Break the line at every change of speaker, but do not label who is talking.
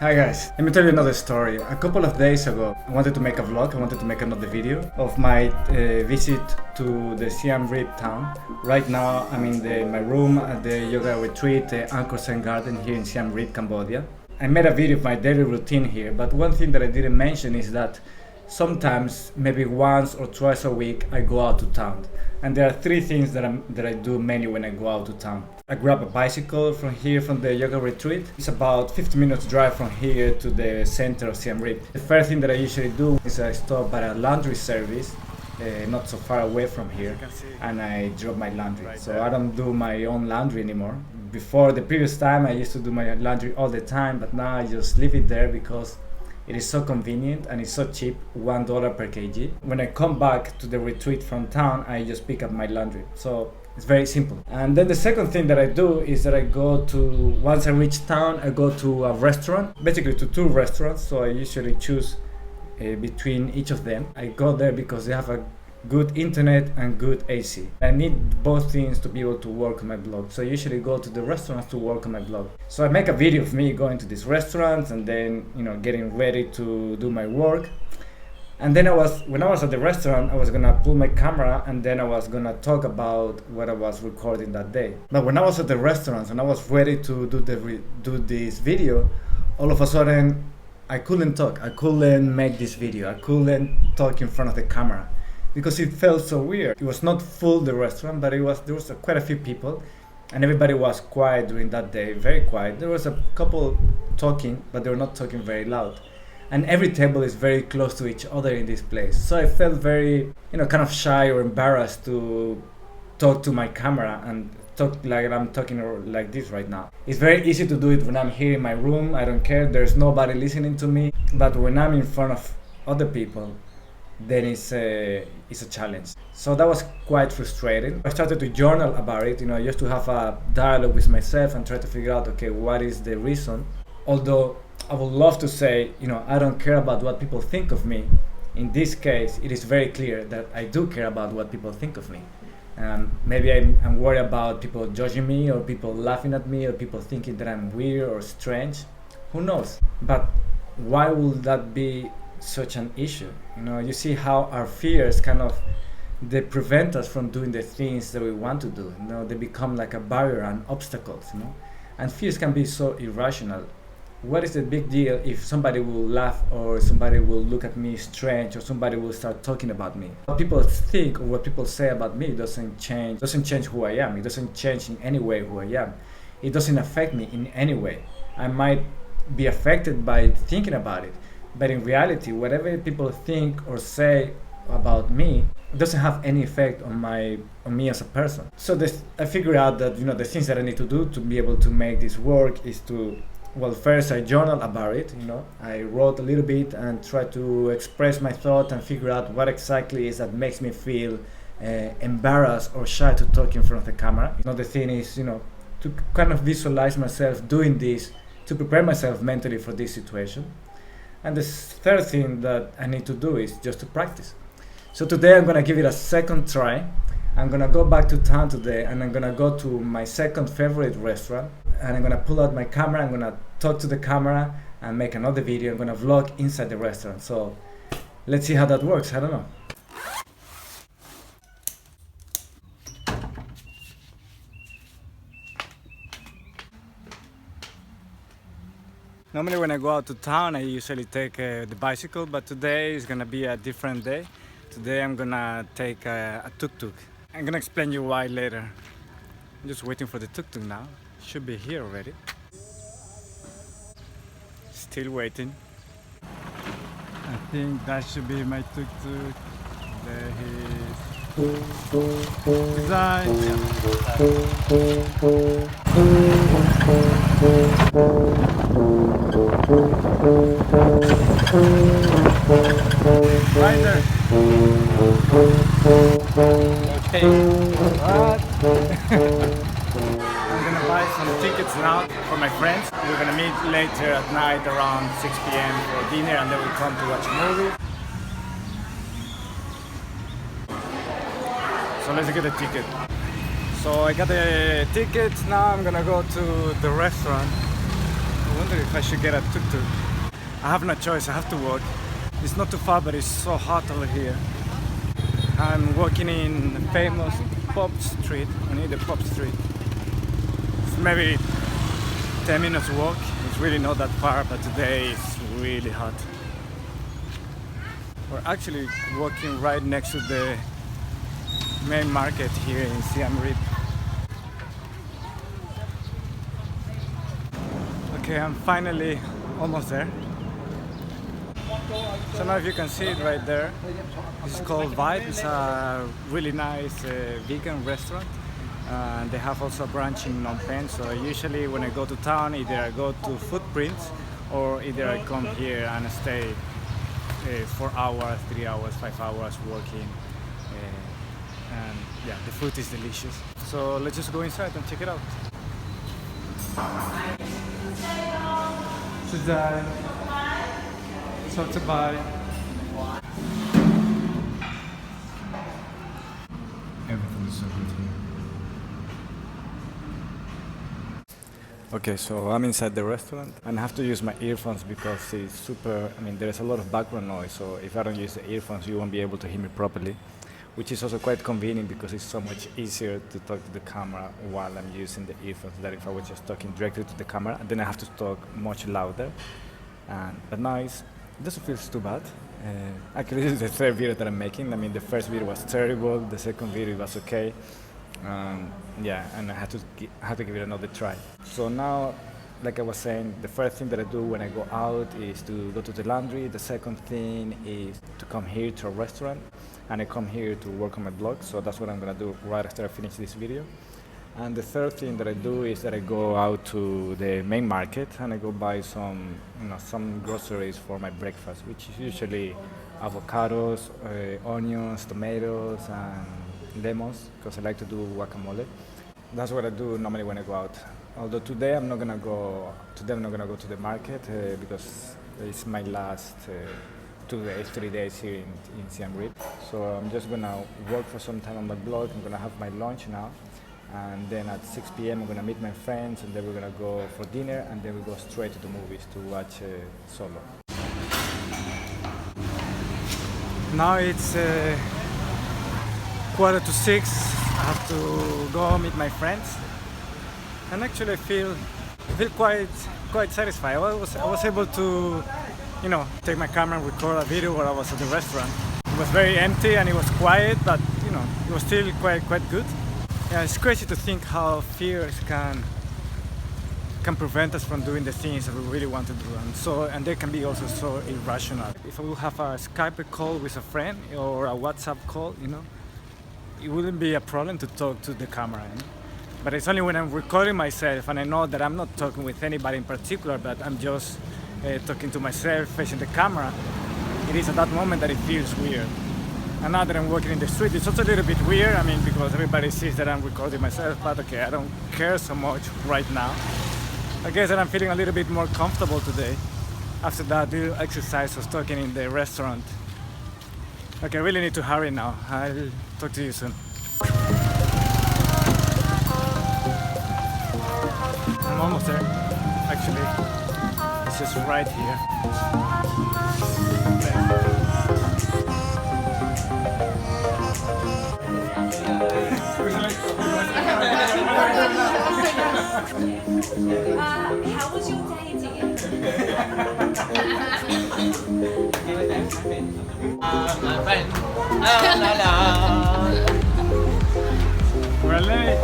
Hi guys, let me tell you another story. A couple of days ago, I wanted to make a vlog, I wanted to make another video of my visit to the Siem Reap town. Right now, I'm in my room at the yoga retreat, the Angkor Zen garden here in Siem Reap, Cambodia. I made a video of my daily routine here, but one thing that I didn't mention is that sometimes, maybe once or twice a week, I go out to town. And there are three things that I do mainly when I go out to town. I grab a bicycle from the yoga retreat. It's about 50 minutes drive from here to the center of Siem Reap. The first thing that I usually do is I stop at a laundry service, not so far away from here, and I drop my laundry. So I don't do my own laundry anymore. Before, the previous time, I used to do my laundry all the time, but now I just leave it there because it is so convenient and it's so cheap, $1 per kg. When I come back to the retreat from town, I just pick up my laundry. So it's very simple. And then the second thing that I do is that once I reach town, I go to a restaurant, basically to two restaurants. So I usually choose between each of them. I go there because they have a good internet and good AC. I need both things to be able to work on my blog. So I usually go to the restaurants to work on my blog. So I make a video of me going to these restaurants and then, getting ready to do my work. And then when I was at the restaurant, I was gonna pull my camera and then I was gonna talk about what I was recording that day. But when I was at the restaurants and I was ready to do this video, all of a sudden I couldn't talk. I couldn't make this video. I couldn't talk in front of the camera, because it felt so weird. It was not full, the restaurant, but there was quite a few people, and everybody was quiet during that day, very quiet. There was a couple talking, but they were not talking very loud. And every table is very close to each other in this place. So I felt very, kind of shy or embarrassed to talk to my camera and talk like I'm talking like this right now. It's very easy to do it when I'm here in my room. I don't care, there's nobody listening to me. But when I'm in front of other people, then it's a challenge. So that was quite frustrating. I started to journal about it, just to have a dialogue with myself and try to figure out, okay, what is the reason? Although I would love to say, I don't care about what people think of me. In this case, it is very clear that I do care about what people think of me. Maybe I'm worried about people judging me, or people laughing at me, or people thinking that I'm weird or strange. Who knows? But why would that be such an issue? You see how our fears they prevent us from doing the things that we want to do. They become like a barrier and obstacles. And fears can be so irrational. What is the big deal if somebody will laugh, or somebody will look at me strange, or somebody will start talking about me? What people think or what people say about me doesn't change who I am. It doesn't change in any way who I am. It doesn't affect me in any way. I might be affected by thinking about it, but in reality, whatever people think or say about me doesn't have any effect on me as a person. So I figured out that the things that I need to do to be able to make this work is to, first I journal about it. I wrote a little bit and tried to express my thought and figure out what exactly is that makes me feel embarrassed or shy to talk in front of the camera. The thing is, to kind of visualize myself doing this, to prepare myself mentally for this situation. And the third thing that I need to do is just to practice. So today I'm gonna give it a second try. I'm gonna go back to town today and I'm gonna go to my second favorite restaurant, and I'm gonna pull out my camera, I'm gonna talk to the camera and make another video. I'm gonna vlog inside the restaurant. So let's see how that works. I don't know. Normally when I go out to town, I usually take the bicycle, but today is gonna be a different day. Today I'm gonna take a tuk-tuk. I'm gonna explain you why later. I'm just waiting for the tuk-tuk now. Should be here already. Still waiting. I think that should be my tuk-tuk. There he is. Design. Right there. Okay. What? I'm gonna buy some tickets now for my friends. We're gonna meet later at night around 6 p.m. for dinner, and then we'll come to watch a movie. So let's get a ticket. So I got the tickets. Now I'm gonna go to the restaurant I wonder if I should get a tuk-tuk. I have no choice, I have to walk. It's not too far, but it's so hot over here. I'm walking in famous Pop Street, near the Pop Street. It's maybe 10 minutes walk. It's really not that far, but today it's really hot. We're actually walking right next to the main market here in Siem Reap. Okay, I'm finally almost there. So now if you can see it right there, it's called Vibe. It's a really nice vegan restaurant. They have also a branch in Phnom Penh. So usually when I go to town, either I go to Footprints or either I come here and stay 4 hours, 3 hours, 5 hours working. And yeah, the food is delicious. So let's just go inside and check it out. Today, so to buy. Everything is so good here. Okay, so I'm inside the restaurant and I have to use my earphones because it's super, there's a lot of background noise, so if I don't use the earphones you won't be able to hear me properly, which is also quite convenient because it's so much easier to talk to the camera while I'm using the earphones than if I was just talking directly to the camera, and then I have to talk much louder. But now it doesn't feel too bad. Actually, this is the third video that I'm making. The first video was terrible, the second video was okay. Yeah, and I had to give it another try. So now, like I was saying, the first thing that I do when I go out is to go to the laundry. The second thing is to come here to a restaurant, and I come here to work on my blog. So that's what I'm gonna do right after I finish this video. And the third thing that I do is that I go out to the main market and I go buy some groceries for my breakfast, which is usually avocados, onions, tomatoes, and lemons, because I like to do guacamole. That's what I do normally when I go out. Although today I'm not gonna go to the market because it's my last 3 days here in Siem Reap. So I'm just gonna work for some time on my blog. I'm gonna have my lunch now. And then at 6 p.m. I'm gonna meet my friends, and then we're gonna go for dinner, and then we go straight to the movies to watch Solo. Now it's 5:45. I have to go meet my friends, and actually I feel quite satisfied. I was able to, take my camera and record a video while I was at the restaurant. It was very empty and it was quiet, but it was still quite good. Yeah, it's crazy to think how fears can prevent us from doing the things that we really want to do, and they can be also so irrational. If I will have a Skype call with a friend or a WhatsApp call, it wouldn't be a problem to talk to the camera. But it's only when I'm recording myself and I know that I'm not talking with anybody in particular, but I'm just talking to myself facing the camera. It is at that moment that it feels weird. And now that I'm walking in the street, it's also a little bit weird, because everybody sees that I'm recording myself, but okay, I don't care so much right now. I guess that I'm feeling a little bit more comfortable today after that little exercise of talking in the restaurant. Okay, I really need to hurry now. I'll talk to you soon. I'm almost there, actually. It's just right here.
How was your day today?
My friend. La la la.
We're late.